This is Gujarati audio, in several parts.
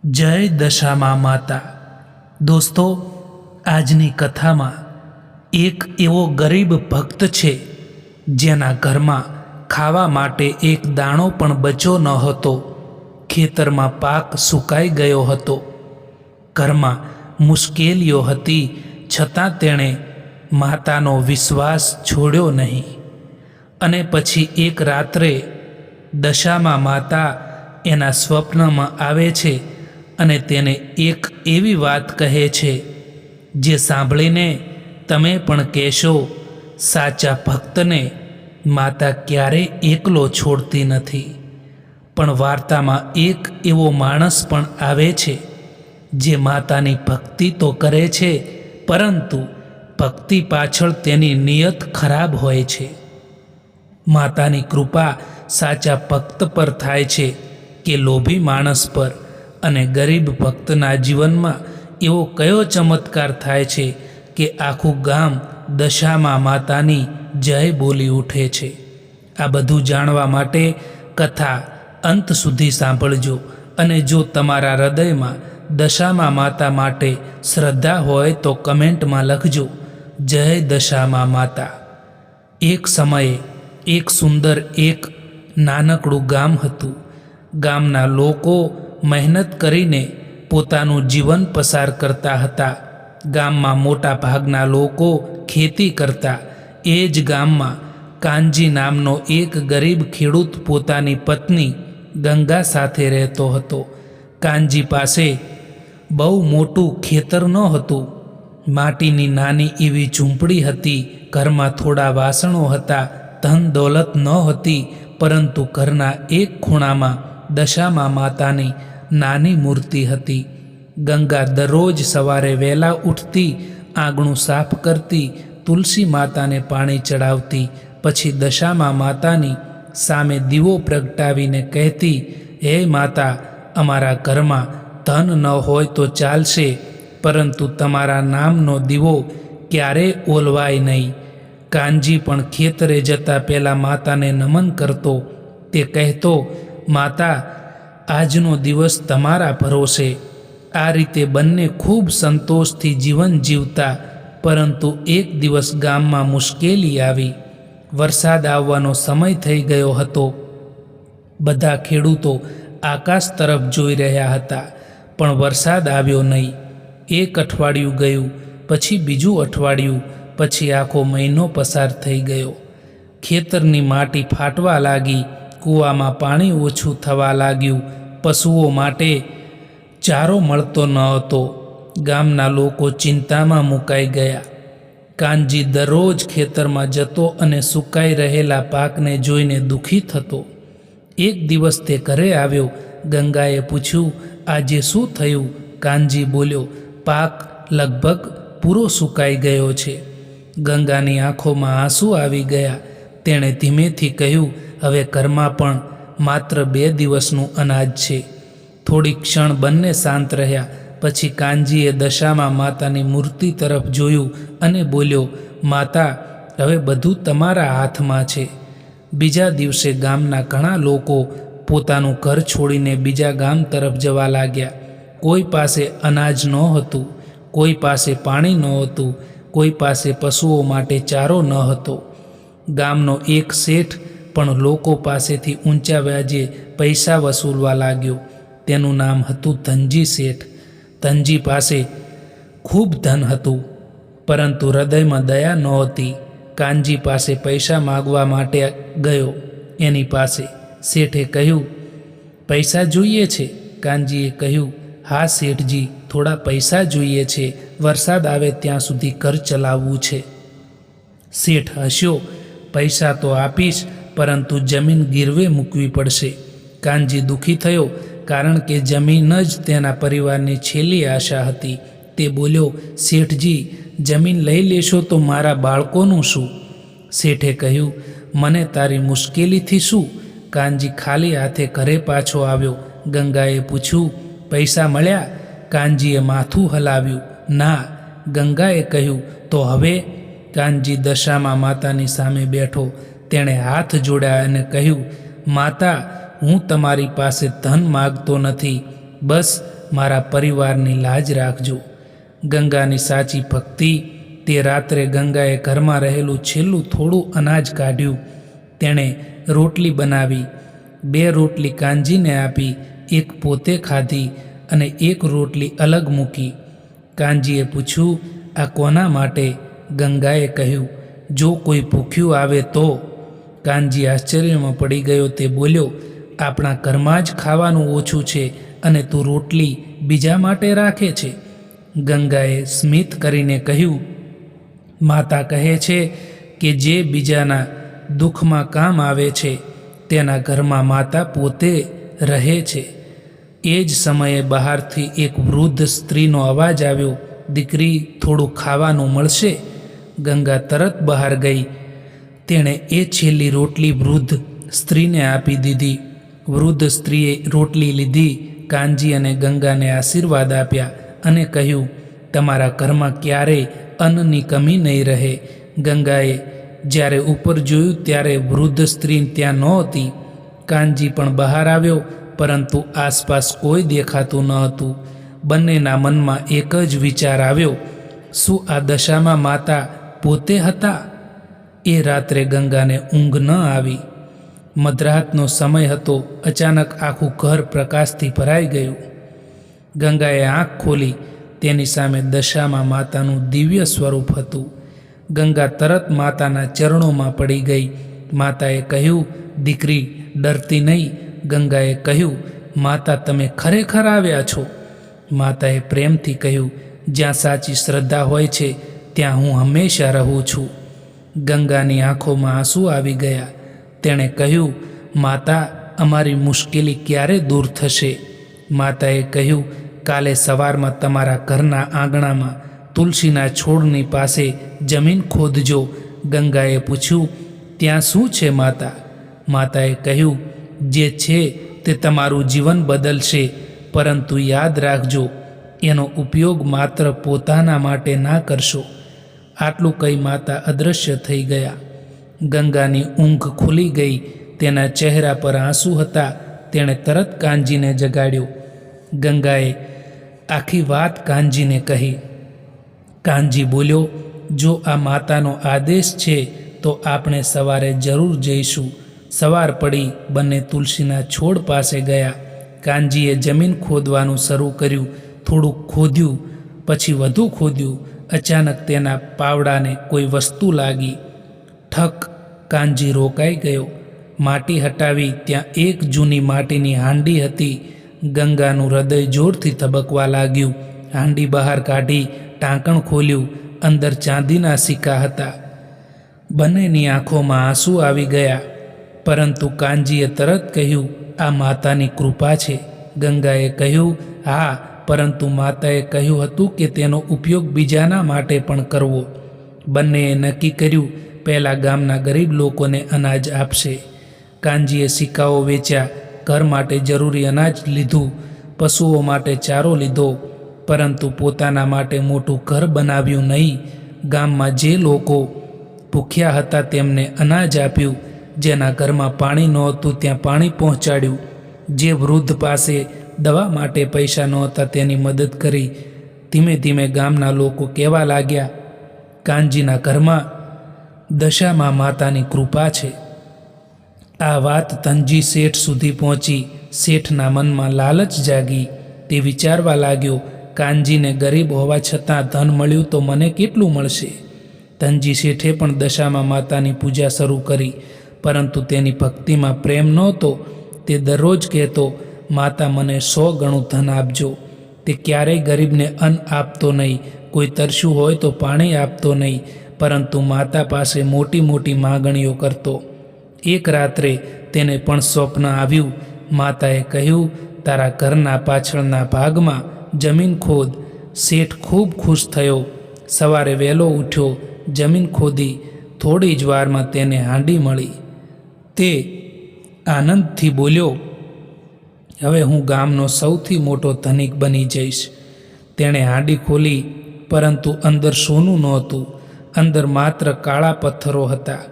જય દશામાં માતા। દોસ્તો, આજની કથામાં એક એવો ગરીબ ભક્ત છે જેના ઘરમાં ખાવા માટે એક દાણો પણ બચ્યો ન હતો। ખેતરમાં પાક સુકાઈ ગયો હતો। ઘરમાં મુશ્કેલીઓ હતી, છતાં તેણે માતાનો વિશ્વાસ છોડ્યો નહીં। અને પછી એક રાત્રે દશામાં માતા એના સ્વપ્નમાં આવે છે અને તેને એક એવી વાત કહે છે જે સાંભળીને તમે પણ કહેશો, સાચા ભક્તને માતા ક્યારેય એકલો છોડતી નથી। પણ વાર્તામાં એક એવો માણસ પણ આવે છે જે માતાની ભક્તિ તો કરે છે, પરંતુ ભક્તિ પાછળ તેની નિયત ખરાબ હોય છે। માતાની કૃપા સાચા ભક્ત પર થાય છે કે લોભી માણસ પર? અને ગરીબ ભક્તના જીવનમાં એવો કયો ચમત્કાર થાય છે કે આખું ગામ દશામાં માતાની જય બોલી ઉઠે છે? આ બધું જાણવા માટે કથા અંત સુધી સાંભળજો। અને જો તમારા હૃદયમાં દશામાં માતા માટે શ્રદ્ધા હોય તો કમેન્ટમાં લખજો, જય દશામાં માતા। એક સમયે એક સુંદર એક નાનકડું ગામ હતું। ગામના લોકો મહેનત કરીને પોતાનું જીવન પસાર કરતા હતા। ગામમાં મોટા ભાગના લોકો ખેતી કરતા। એ જ ગામમાં કાનજી નામનો એક ગરીબ ખેડૂત પોતાની પત્ની ગંગા સાથે રહેતો હતો। કાનજી પાસે બહુ મોટું ખેતર નહોતું। માટીની નાની એવી ઝૂંપડી હતી। ઘરમાં થોડા વાસણો હતા, ધન દોલત નહોતી, પરંતુ ઘરના એક ખૂણામાં દશામાં માતાની નાની મૂર્તિ હતી। ગંગા દરરોજ સવારે વહેલા ઉઠતી, આંગણું સાફ કરતી, તુલસી માતાને પાણી ચડાવતી, પછી દશામાં માતાની સામે દીવો પ્રગટાવીને કહેતી, હે માતા, અમારા ઘરમાં ધન ન હોય તો ચાલશે, પરંતુ તમારા નામનો દીવો ક્યારેય ઓલવાય નહીં। કાનજી પણ ખેતરે જતા પહેલાં માતાને નમન કરતો। તે કહેતો, માતા, આજનો દિવસ તમારા ભરોસે। આ રીતે બંને ખૂબ સંતોષથી જીવન જીવતા। પરંતુ એક દિવસ ગામમાં મુશ્કેલી આવી। વરસાદ આવવાનો સમય થઈ ગયો હતો। બધા ખેડૂતો આકાશ તરફ જોઈ રહ્યા હતા, પણ વરસાદ આવ્યો નહીં। એક અઠવાડિયું ગયું, પછી બીજું અઠવાડિયું, પછી આખો મહિનો પસાર થઈ ગયો। ખેતરની માટી ફાટવા લાગી, કૂવામાં પાણી ઓછું થવા લાગ્યું, પશુઓ માટે ચારો મળતો ન હતો। ગામના લોકો ચિંતામાં મુકાઈ ગયા। કાનજી દરરોજ ખેતરમાં જતો અને સુકાઈ રહેલા પાકને જોઈને દુઃખી થતો। એક દિવસ તે ઘરે આવ્યો। ગંગાએ પૂછ્યું, આજે શું થયું? કાનજી બોલ્યો, પાક લગભગ પૂરો સુકાઈ ગયો છે। ગંગાની આંખોમાં આંસુ આવી ગયા। તેણે ધીમેથી કહ્યું, હવે ઘરમાં પણ માત્ર 2 દિવસનું અનાજ છે। થોડી ક્ષણ બંને શાંત રહ્યા। પછી કાનજીએ દશામાં માતાની મૂર્તિ તરફ જોયું અને બોલ્યો, માતા, હવે બધું તમારા હાથમાં છે। બીજા દિવસે ગામના ઘણા લોકો પોતાનું ઘર છોડીને બીજા ગામ તરફ જવા લાગ્યા। કોઈ પાસે અનાજ નહોતું, કોઈ પાસે પાણી નહોતું, કોઈ પાસે પશુઓ માટે ચારો ન હતો। ગામનો એક શેઠ પણ લોકો પાસેથી ઊંચા વ્યાજે પૈસા વસૂલવા લાગ્યો। તેનું નામ હતું ધનજી શેઠ। ધનજી પાસે ખૂબ ધન હતું, પરંતુ હૃદયમાં દયા નહોતી। કાનજી પાસે પૈસા માગવા માટે ગયો। એની પાસે શેઠે કહ્યું, પૈસા જોઈએ છે? કાનજીએ કહ્યું, હા શેઠજી, થોડા પૈસા જોઈએ છે। વરસાદ આવે ત્યાં સુધી ઘર ચલાવવું છે। શેઠ હસ્યો, પૈસા તો આપીશ, પરંતુ જમીન ગીરવે મૂકવી પડશે। કાનજી દુઃખી થયો, કારણ કે જમીન જ તેના પરિવારની છેલ્લી આશા હતી। તે બોલ્યો, શેઠજી, જમીન લઈ લેશો તો મારા બાળકોનું શું? શેઠે કહ્યું, મને તારી મુશ્કેલીથી શું? કાનજી ખાલી હાથે ઘરે પાછો આવ્યો। ગંગાએ પૂછ્યું, પૈસા મળ્યા? કાનજીએ માથું હલાવ્યું, ના। ગંગાએ કહ્યું, તો હવે? કાનજી દશામાં માતાની સામે બેઠો। તેણે હાથ જોડ્યા અને કહ્યું, માતા, હું તમારી પાસે ધન માગતો નથી, બસ મારા પરિવારની લાજ રાખજો. ગંગાની સાચી ભક્તિ. તે રાત્રે ગંગાએ ઘરમાં રહેલું છેલ્લું થોડું અનાજ કાઢ્યું. તેણે રોટલી બનાવી. 2 રોટલી કાનજીને આપી, 1 પોતે ખાધી અને 1 રોટલી અલગ મૂકી. કાનજીએ પૂછ્યું, આ કોના માટે? ગંગાએ કહ્યું, જો કોઈ ભૂખ્યું આવે તો. કાનજી આશ્ચર્યમાં પડી ગયો. તે બોલ્યો, આપણા ઘરમાં જ ખાવાનું ઓછું છે અને તું રોટલી બીજા માટે રાખે છે. ગંગાએ સ્મિત કરીને કહ્યું, માતા કહે છે કે જે બીજાના દુઃખમાં કામ આવે છે તેના ઘરમાં માતા પોતે રહે છે. એ જ સમયે બહારથી એક વૃદ્ધ સ્ત્રીનો અવાજ આવ્યો, દીકરી, થોડું ખાવાનું મળશે? ગંગા તરત બહાર ગઈ. તેણે એ છેલ્લી રોટલી વૃદ્ધ સ્ત્રીને આપી દીધી. વૃદ્ધ સ્ત્રીએ રોટલી લીધી, કાનજી અને ગંગાને આશીર્વાદ આપ્યા અને કહ્યું, તમારા ઘરમાં ક્યારેય અન્નની કમી નહીં રહે. ગંગાએ જ્યારે ઉપર જોયું ત્યારે વૃદ્ધ સ્ત્રી ત્યાં નહોતી. કાનજી પણ બહાર આવ્યો, પરંતુ આસપાસ કોઈ દેખાતું ન હતું. બંનેના મનમાં એક જ વિચાર આવ્યો, શું આ દશામાં માતા પોતે હતા? એ રાત્રે ગંગાને ઊંઘ ન આવી. મધરાતનો સમય હતો. અચાનક આખું ઘર પ્રકાશથી ભરાઈ ગયું. ગંગાએ આંખ ખોલી. તેની સામે દશામાં માતાનું દિવ્ય સ્વરૂપ હતું. ગંગા તરત માતાના ચરણોમાં પડી ગઈ. માતાએ કહ્યું, દીકરી, ડરતી નહીં. ગંગાએ કહ્યું, માતા, તમે ખરેખર આવ્યા છો? માતાએ પ્રેમથી કહ્યું, જ્યાં સાચી શ્રદ્ધા હોય છે ત્યાં હું હંમેશા રહું છું. ગંગાની આંખોમાં આંસુ આવી ગયા. તેણે કહ્યું, માતા, અમારી મુશ્કેલી ક્યારે દૂર થશે? માતાએ કહ્યું, કાલે સવારમાં તમારા ઘરના આંગણામાં તુલસીના છોડની પાસે જમીન ખોદજો. ગંગાએ પૂછ્યું, ત્યાં શું છે માતા? માતાએ કહ્યું, જે છે તે તમારું જીવન બદલશે, પરંતુ યાદ રાખજો, એનો ઉપયોગ માત્ર પોતાના માટે ના કરશો. આટલું કહી માતા અદૃશ્ય થઈ ગયા. ગંગાની ઊંઘ ખુલી ગઈ. તેના ચહેરા પર આંસુ હતા. તેણે તરત કાનજીને જગાડ્યો. ગંગાએ આખી વાત કાનજીને કહી. કાનજી બોલ્યો, જો આ માતાનો આદેશ છે તો આપણે સવારે જરૂર જઈશું. સવાર પડી. બંને તુલસીના છોડ પાસે ગયા. કાનજીએ જમીન ખોદવાનું શરૂ કર્યું. થોડુંક ખોદ્યું, પછી વધુ ખોદ્યું. અચાનક તેના પાવડાને કોઈ વસ્તુ લાગી. ઠક! કાનજી રોકાઈ ગયો. માટી હટાવી. ત્યાં એક જૂની માટીની હાંડી હતી. ગંગાનું હૃદય જોરથી ધબકવા લાગ્યું. હાંડી બહાર કાઢી, ઢાંકણ ખોલ્યું. અંદર ચાંદીના સિક્કા હતા. બંનેની આંખોમાં આંસુ આવી ગયા. પરંતુ કાનજીએ તરત કહ્યું, આ માતાની કૃપા છે. ગંગાએ કહ્યું, હા, પરંતુ માતાએ કહ્યું હતું કે તેનો ઉપયોગ બીજાના માટે પણ કરવો. બંનેએ નક્કી કર્યું, પહેલાં ગામના ગરીબ લોકોને અનાજ આપશે. કાનજીએ સિક્કાઓ વેચ્યા. ઘર માટે જરૂરી અનાજ લીધું. પશુઓ માટે ચારો લીધો. પરંતુ પોતાના માટે મોટું ઘર બનાવ્યું નહીં. ગામમાં જે લોકો ભૂખ્યા હતા તેમને અનાજ આપ્યું. જેના ઘરમાં પાણી નહોતું ત્યાં પાણી પહોંચાડ્યું. જે વૃદ્ધ પાસે દવા માટે પૈસા નહોતા તેની મદદ કરી. ધીમે ધીમે ગામના લોકો કહેવા લાગ્યા, કાનજીના ઘરમાં દશામાં માતાની કૃપા છે. આ વાત તનજી શેઠ સુધી પહોંચી. શેઠના મનમાં લાલચ જાગી. તે વિચારવા લાગ્યો, કાનજીને ગરીબ હોવા છતાં ધન મળ્યું તો મને કેટલું મળશે? તનજી શેઠે પણ દશામાં માતાની પૂજા શરૂ કરી. પરંતુ તેની ભક્તિમાં પ્રેમ નહોતો. તે દરરોજ કહેતો, માતા, મને 100 ગણું ધન આપજો. તે ક્યારેય ગરીબને અન્ન આપતો નહીં. કોઈ તરસ્યું હોય તો પાણી આપતો નહીં. પરંતુ માતા પાસે મોટી મોટી માગણીઓ કરતો. એક રાત્રે તેને પણ સ્વપ્ન આવ્યું. માતાએ કહ્યું, તારા ઘરના પાછળના ભાગમાં જમીન ખોદ. શેઠ ખૂબ ખુશ થયો. સવારે વહેલો ઉઠ્યો, જમીન ખોદી. થોડી જ વારમાં તેને હાંડી મળી. તે આનંદથી બોલ્યો, હવે હું ગામનો સૌથી મોટો ધનિક બની જઈશ. તેણે હાંડી ખોલી, પરંતુ અંદર સોનું નહોતું. અંદર માત્ર કાળા પથ્થરો હતા.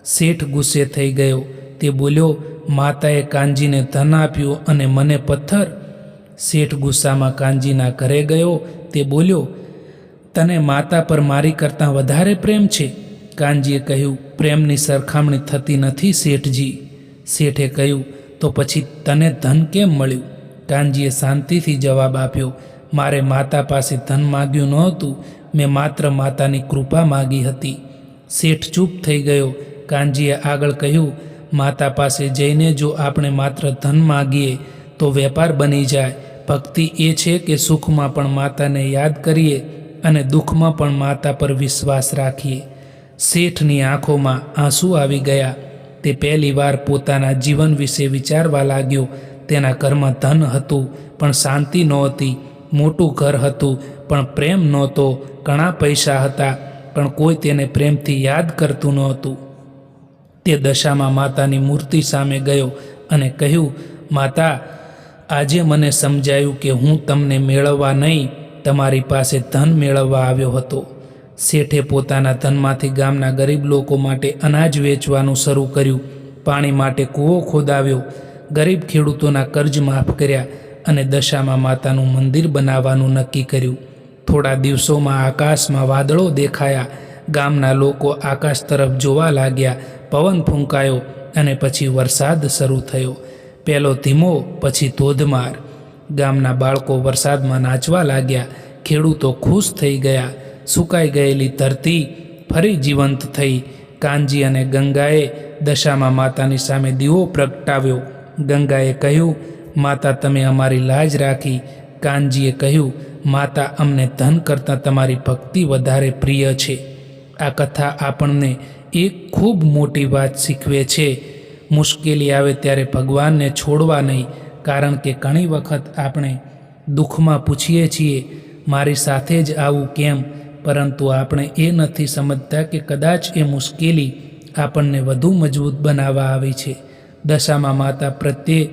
શેઠ ગુસ્સે થઈ ગયો. તે બોલ્યો, માતાએ કાનજીને ધન આપ્યું અને મને પથ્થર? શેઠ ગુસ્સામાં કાનજીના ઘરે ગયો. તે બોલ્યો, તને માતા પર મારી કરતાં વધારે પ્રેમ છે? કાનજીએ કહ્યું, પ્રેમની સરખામણી થતી નથી શેઠજી. શેઠે કહ્યું, તો પછી તને ધન કેમ મળ્યું? કાનજીએ શાંતિથી જવાબ આપ્યો, મારે માતા પાસે ધન માગ્યું નહોતું, મેં માત્ર માતાની કૃપા માગી હતી. શેઠ ચૂપ થઈ ગયો. કાનજીએ આગળ કહ્યું, માતા પાસે જઈને જો આપણે માત્ર ધન માગીએ તો વેપાર બની જાય. ભક્તિ એ છે કે સુખમાં પણ માતાને યાદ કરીએ અને દુઃખમાં પણ માતા પર વિશ્વાસ રાખીએ. શેઠની આંખોમાં આંસુ આવી ગયા. તે પહેલીવાર પોતાના જીવન વિશે વિચારવા લાગ્યો. તેના ઘરમાં ધન હતું પણ શાંતિ નહોતી. મોટું ઘર હતું પણ પ્રેમ નહોતો. ઘણા પૈસા હતા પણ કોઈ તેને પ્રેમથી યાદ કરતું નહોતું. તે દશામાં માતાની મૂર્તિ સામે ગયો અને કહ્યું, માતા, આજે મને સમજાયું કે હું તમને મેળવવા નહીં, તમારી પાસે ધન મેળવવા આવ્યો હતો. શેઠે પોતાના ધનમાંથી ગામના ગરીબ લોકો માટે અનાજ વેચવાનું શરૂ કર્યું. પાણી માટે કૂવો ખોદાવ્યો. ગરીબ ખેડૂતોના કર્જ માફ કર્યા અને દશામાં માતાનું મંદિર બનાવવાનું નક્કી કર્યું. થોડા દિવસોમાં આકાશમાં વાદળો દેખાયા. ગામના લોકો આકાશ તરફ જોવા લાગ્યા. પવન ફૂંકાયો અને પછી વરસાદ શરૂ થયો. પહેલો ધીમો, પછી ધોધમાર. ગામના બાળકો વરસાદમાં નાચવા લાગ્યા. ખેડૂતો ખુશ થઈ ગયા. સુકાઈ ગયેલી ધરતી ફરી જીવંત થઈ. કાનજી અને ગંગાએ દશામાં માતાની સામે દીવો પ્રગટાવ્યો. ગંગાએ કહ્યું, માતા, તમે અમારી લાજ રાખી. કાનજીએ કહ્યું, માતા, અમને ધન કરતાં તમારી ભક્તિ વધારે પ્રિય છે. આ કથા આપણને એક ખૂબ મોટી વાત શીખવે છે. મુશ્કેલી આવે ત્યારે ભગવાનને છોડવા નહીં, કારણ કે ઘણી વખત આપણે દુઃખમાં પૂછીએ છીએ, મારી સાથે જ આવું કેમ? પરંતુ આપણે એ નથી સમજતા કે કદાચ એ મુશ્કેલી આપણને વધુ મજબૂત બનાવવા આવી છે. દશામાં માતા પ્રત્યે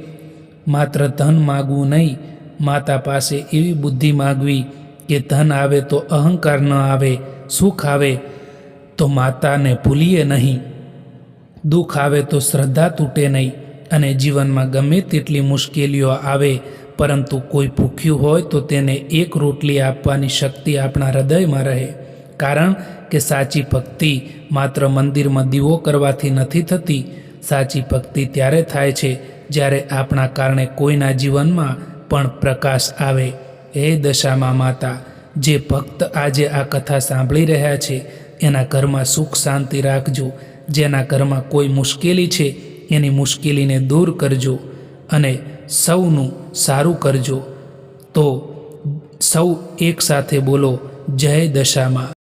માત્ર ધન માગવું નહીં, માતા પાસે એવી બુદ્ધિ માગવી કે ધન આવે તો અહંકાર ન આવે, સુખ આવે તો માતાને ભૂલીએ નહીં, દુઃખ આવે તો શ્રદ્ધા તૂટે નહીં, અને જીવનમાં ગમે તેટલી મુશ્કેલીઓ આવે પરંતુ કોઈ ભૂખ્યું હોય તો તેને એક રોટલી આપવાની શક્તિ આપણા હૃદયમાં રહે. કારણ કે સાચી ભક્તિ માત્ર મંદિરમાં દીવો કરવાથી નથી થતી. સાચી ભક્તિ ત્યારે થાય છે જ્યારે આપણા કારણે કોઈના જીવનમાં પણ પ્રકાશ આવે. હે દશામાં માતા, જે ભક્ત આજે આ કથા સાંભળી રહ્યા છે એના ઘરમાં સુખ શાંતિ રાખજો. જેના ઘરમાં કોઈ મુશ્કેલી છે એની મુશ્કેલીને દૂર કરજો અને સૌનું સારું કરજો. તો સૌ એક સાથે બોલો, જય દશામાં.